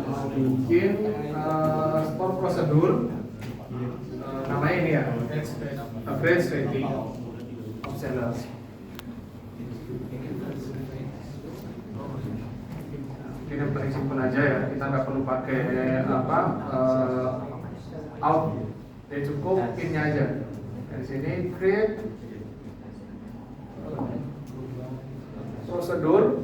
mau bikin store prosedur, namanya ini ya, average rating of sellers. Ini yang paling simpel aja ya, kita nggak perlu pakai out, ya cukup innya aja. Dari sini create prosedur,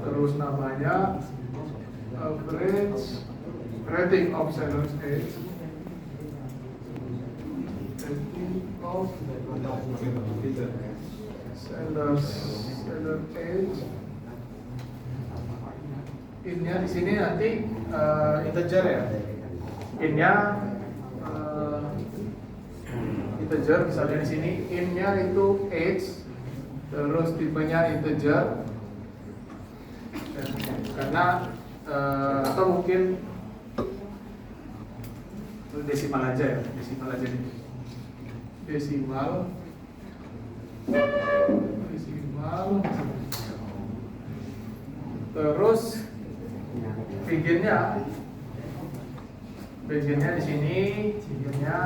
terus namanya average rating of seller's age, seller age. Innya di sini nanti integer ya. Innya integer, misalnya di sini innya itu age, terus tipenya integer, karena atau mungkin desimal aja ya, desimal aja nih, desimal, terus beginnya di sini, beginnya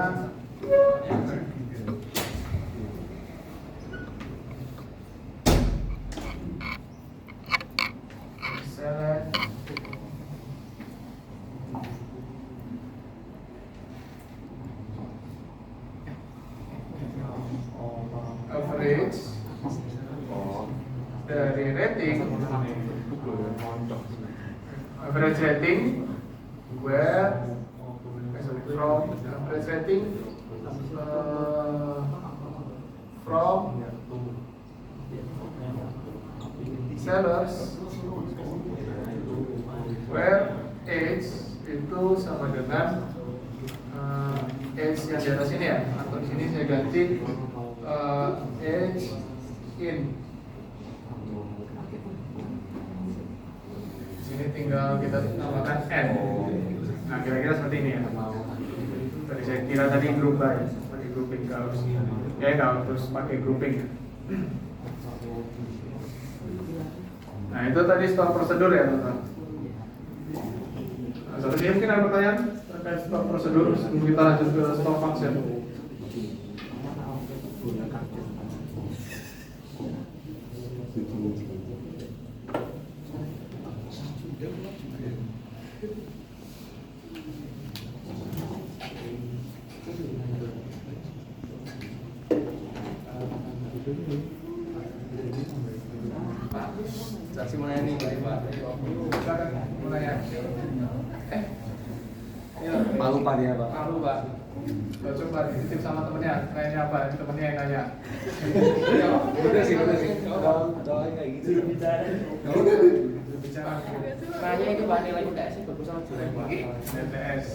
select average dari rating, average rating where from average rating from sellers where age itu sama dengan age yang di atas ini ya, atau di sini saya ganti age in. Di sini tinggal kita tambahkan n. Nah, kira-kira seperti ini ya. Tadi saya kira tadi group by, pakai grouping kalau terus pakai grouping. Nah, itu tadi store prosedur ya, teman-teman. Nah, seperti mungkin ada pertanyaan terkait store prosedur sebelum kita lanjut ke store function. Saksi mulai nih, Pak. Mulai ya. Malu Pak dia, Pak. Malu, Pak. Coba dititip sama temennya, nanya apa? Temennya yang nanya. Udah sih. Doain kayak gitu. Bicara. Nanya itu Pak, nilai UTS bagus sama jurusan DTS.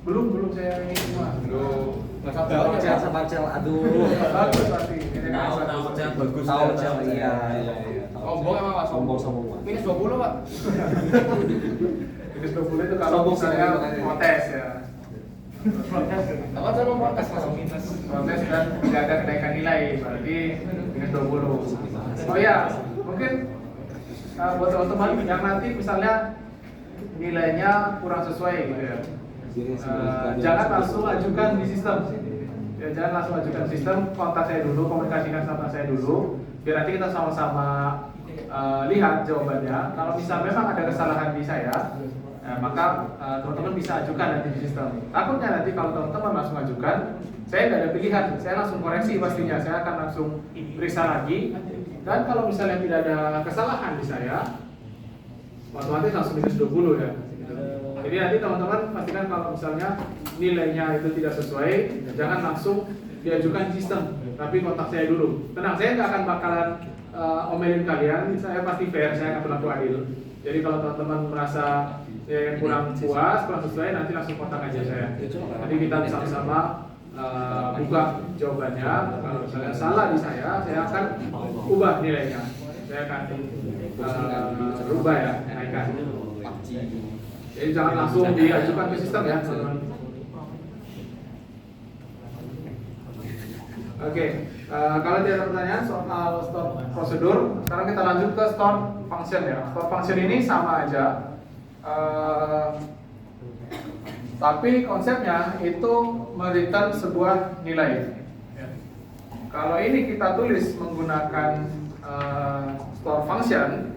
Belum saya ini semua. Belum. Parcel, aduh. Bagus pasti. Bagus. Tahu, Iya. Sombong emang Pak, Sombong. Minus 20 Pak. Minus 20 itu kalau Sombong misalnya sih, mau tes ya. Apa saya mau protes langsung minus. Protes dan tidak ada kenaikan nilai, berarti minus 20. Oh ya, mungkin buat teman-teman yang nanti misalnya nilainya kurang sesuai gitu ya. Jangan langsung ajukan di sistem. Ya, jangan langsung ajukan di sistem, kontak saya dulu, komunikasikan sama saya dulu, biar nanti kita sama-sama lihat jawabannya. Kalau misalnya memang ada kesalahan di saya, maka teman-teman bisa ajukan nanti di sistem. Takutnya nanti kalau teman-teman langsung ajukan, saya nggak ada pilihan, saya langsung koreksi pastinya, saya akan langsung periksa lagi. Dan kalau misalnya tidak ada kesalahan di saya, otomatis langsung minus 20 ya. Jadi nanti teman-teman pastikan kalau misalnya nilainya itu tidak sesuai, jangan langsung diajukan di sistem, tapi kontak saya dulu. Tenang, saya nggak akan bakalan omelin kalian, saya pasti fair, saya akan berlaku adil. Jadi kalau teman-teman merasa yang kurang puas, kurang sesuai, nanti langsung kontak aja saya. Nanti kita sama-sama buka jawabannya. Kalau misalnya salah di saya akan ubah nilainya. Saya akan rubah ya, naikkan. Jadi jangan langsung diajukan ke sistem ya, teman-teman. Oke, Kalau tidak ada pertanyaan soal store prosedur, sekarang kita lanjut ke store function ya. Store function ini sama aja, tapi konsepnya itu mereturn sebuah nilai. Kalau ini kita tulis menggunakan store function,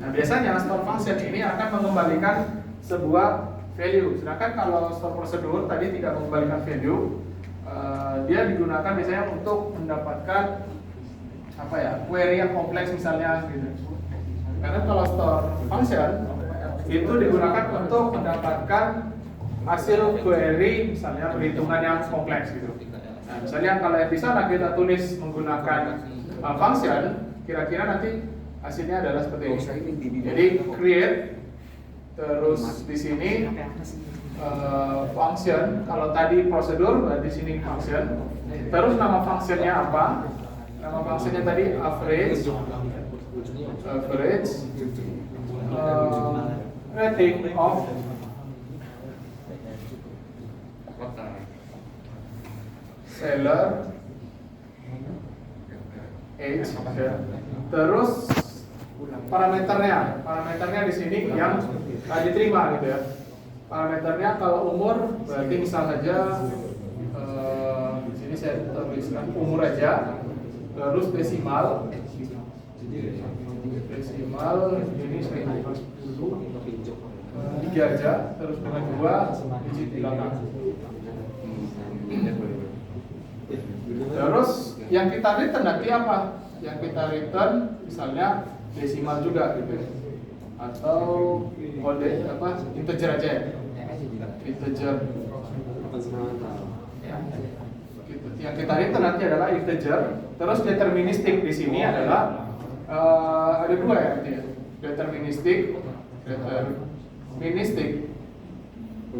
nah biasanya store function ini akan mengembalikan sebuah value. Sedangkan kalau store prosedur tadi tidak mengembalikan value, dia digunakan biasanya untuk mendapatkan apa ya, query yang kompleks misalnya gitu. Karena kalau store function itu digunakan untuk mendapatkan hasil query misalnya perhitungan yang kompleks gitu. Nah, misalnya kalau yang di sana kita tulis menggunakan function, kira-kira nanti hasilnya adalah seperti ini. Jadi create, terus di sini function. Kalau tadi prosedur, berarti di sini function. Terus nama functionnya apa? Nama functionnya tadi average, rating of seller age. Terus parameternya di sini yang diterima gitu ya. Parameternya kalau umur berarti misal saja di sini saya tuliskan umur aja. Terus desimal ini saya tulis dulu 3 aja, terus dengan 2 digit di belakang. Terus yang kita return nanti apa? Yang kita return misalnya desimal juga gitu, atau integer aja ya, integer. Yang kita return nanti adalah integer. Terus deterministik di sini adalah ada 2 ya, deterministik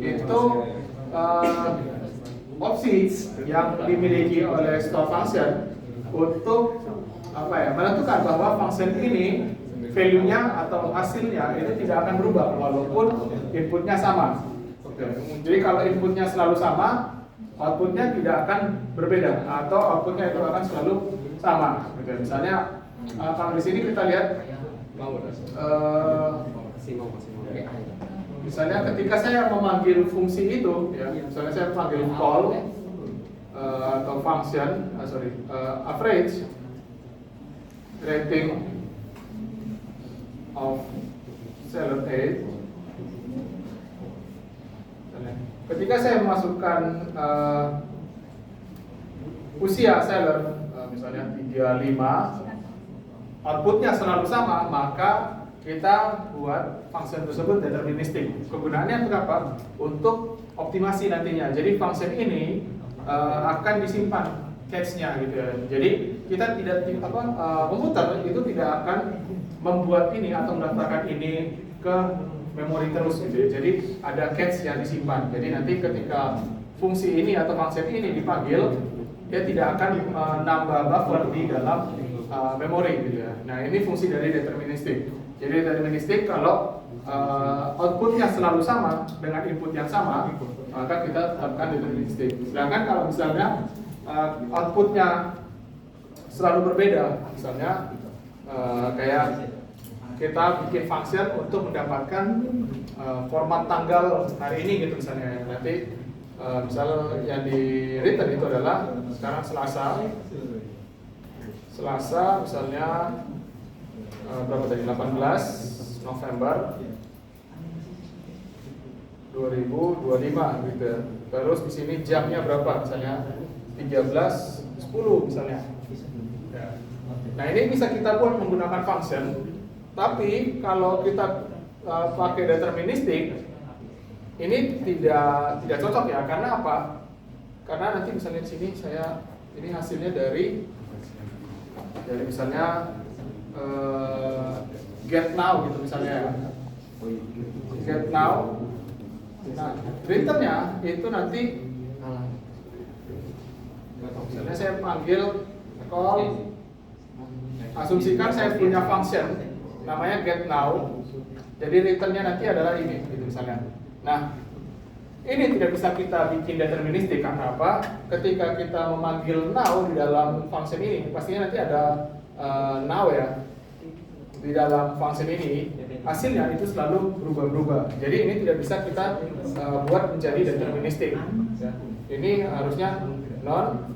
itu opsi yang dimiliki oleh store function untuk apa ya, menentukan bahwa function ini value-nya atau hasilnya itu tidak akan berubah walaupun inputnya sama. Jadi kalau inputnya selalu sama, outputnya tidak akan berbeda, atau outputnya itu akan selalu sama. Misalnya kalau di sini kita lihat, misalnya ketika saya memanggil fungsi itu, ya, misalnya saya memanggil call atau function, average rating of seller age. Ketika saya memasukkan usia seller, misalnya 35, outputnya selalu sama, maka kita buat function tersebut deterministik. Kegunaannya untuk apa? Untuk optimasi nantinya. Jadi function ini akan disimpan cache-nya gitu ya. Jadi kita tidak komputer itu tidak akan membuat ini atau mendaftarkan ini ke memori terus gitu ya. Jadi ada cache yang disimpan. Jadi nanti ketika fungsi ini atau function ini dipanggil, dia tidak akan menambah buffer di dalam memori gitu ya. Nah, ini fungsi dari deterministik. Jadi deterministik kalau outputnya selalu sama dengan input yang sama, maka kita tetapkan deterministik. Sedangkan kalau misalnya outputnya selalu berbeda, misalnya kayak kita bikin function untuk mendapatkan format tanggal hari ini gitu misalnya. Nanti misal yang di return itu adalah sekarang Selasa misalnya berapa tadi, 18 November 2025 gitu. Terus di sini jamnya berapa misalnya 13.10 misalnya. Nah, ini bisa kita buat menggunakan function. Tapi kalau kita pakai deterministik, ini tidak cocok ya. Karena apa? Karena nanti misalnya di sini ini hasilnya dari misalnya get now gitu misalnya. Get now. Nah, returnnya itu nanti misalnya saya panggil call, asumsikan saya punya function namanya get now. Jadi returnnya nanti adalah ini, gitu misalnya. Nah, ini tidak bisa kita bikin deterministik karena apa? Ketika kita memanggil now di dalam function ini, pastinya nanti ada now ya di dalam function ini, hasilnya itu selalu berubah-ubah. Jadi ini tidak bisa kita buat menjadi deterministik. Ini harusnya non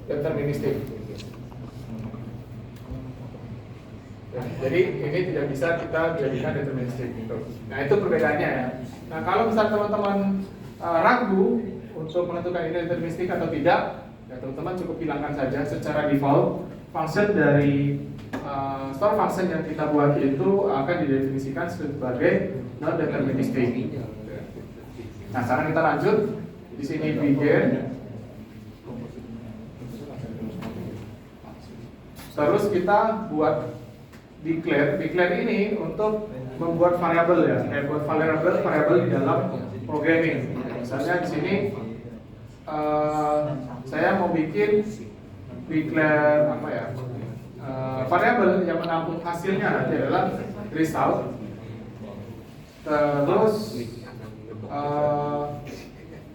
deterministik. Jadi ini tidak bisa kita jadikan deterministik gitu. Nah itu perbedaannya ya. Nah kalau misal teman-teman ragu untuk menentukan ini deterministik atau tidak, ya teman-teman cukup hilangkan saja secara default function dari store function yang kita buat itu akan didefinisikan sebagai non deterministik. Nah sekarang kita lanjut. Di sini begin. Terus kita buat declare ini untuk membuat variabel ya, buat variabel di dalam programming. Misalnya di sini saya mau bikin declare apa ya, variabel yang menampung hasilnya nanti adalah result. Terus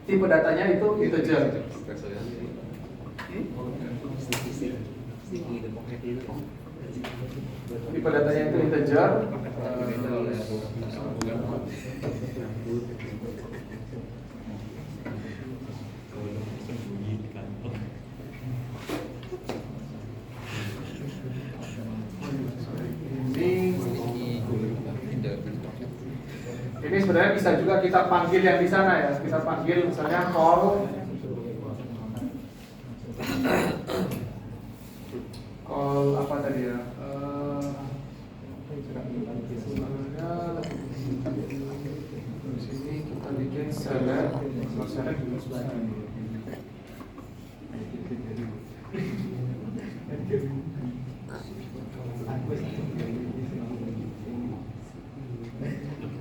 tipe datanya itu integer. Tipe datanya itu integer. Ini sebenarnya bisa juga kita panggil yang di sana ya. Kita panggil misalnya call apa tadi ya? Di sini kita bikin select juga susah.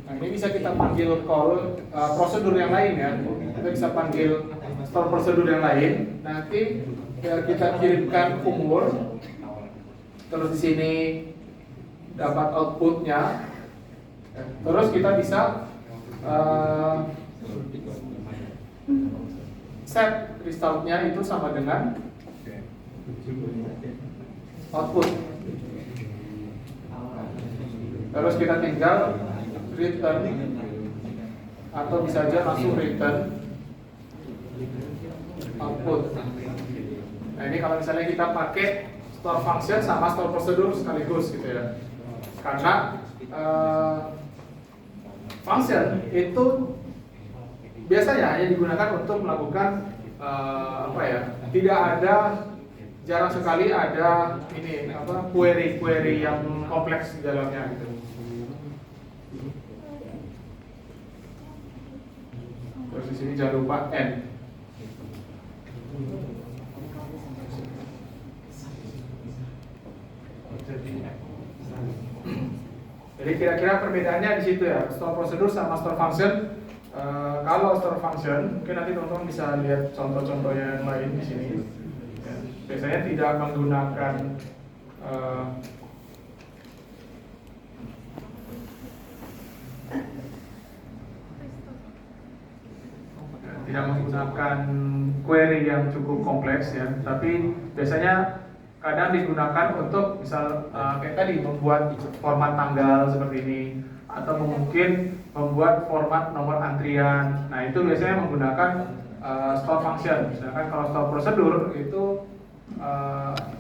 Nah ini bisa kita panggil call prosedur yang lain ya. Kita bisa panggil store prosedur yang lain. Nanti kita kirimkan umur. Terus di sini dapat outputnya. Terus kita bisa set resultnya itu sama dengan output. Terus kita tinggal return atau bisa aja langsung return output. Nah ini kalau misalnya kita pakai store function sama store prosedur sekaligus gitu ya. Karena function itu biasanya hanya digunakan untuk melakukan apa ya? Tidak ada, jarang sekali ada ini apa query yang kompleks di dalamnya gitu. Terus di sini jangan lupa n. Jadi kira-kira perbedaannya di situ ya, store prosedur sama store function. Kalau store function, mungkin nanti teman-teman bisa lihat contoh-contoh yang lain di sini. Ya, biasanya tidak menggunakan query yang cukup kompleks ya, tapi biasanya kadang digunakan untuk misal kayak tadi membuat format tanggal seperti ini, atau mungkin membuat format nomor antrian. Nah itu biasanya menggunakan store function. Misalkan kalau store prosedur itu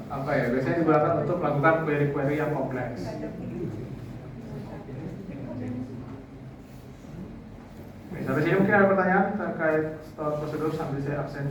apa ya, biasanya digunakan untuk melakukan query-query yang kompleks. Sampai sini mungkin ada pertanyaan terkait store prosedur sambil saya absen.